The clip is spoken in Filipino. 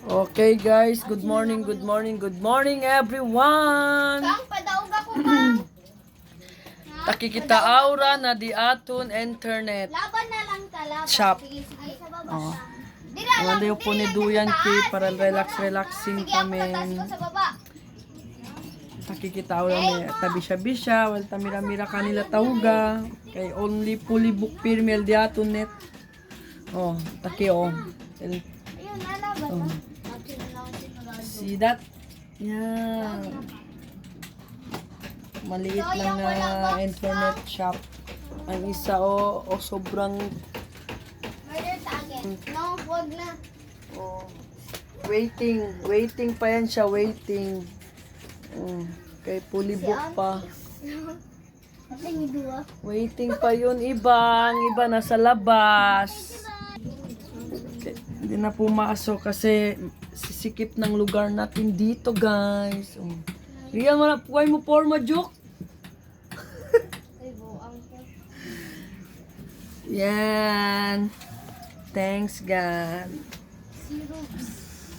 Okay guys, good morning, good morning, good morning everyone. Kang, padaog ako, Kang. Takikita aura na di aton internet Laban na lang ka, laban. shop. Sige, sige, sa baba. Oh. Dira lang, Wala po ni Duyan sa Ki taas. para Sige, sa baba. relaxing Sige, ako tataas kami. ko sa baba. Takikita aura may tabi-siya, wal tamira-mira kanila tawga. Kay only fully book pirmel di aton net. Oh, taki oh. Ayun, nalaban Oh. na. See that? Yeah. Maliit lang na internet shop. Ang isa sobrang Murder sa akin. No, wag na. oh, waiting pa yan siya, waiting. Kay fully book pa. Kasi may dua. Waiting pa yun, iba nasa labas. Hindi na pumasok kasi sisikip ng lugar natin dito, guys. Riyan mo na, puway mo forma, Juk. Ay, buang ko. Yan. Thanks, God. Zero.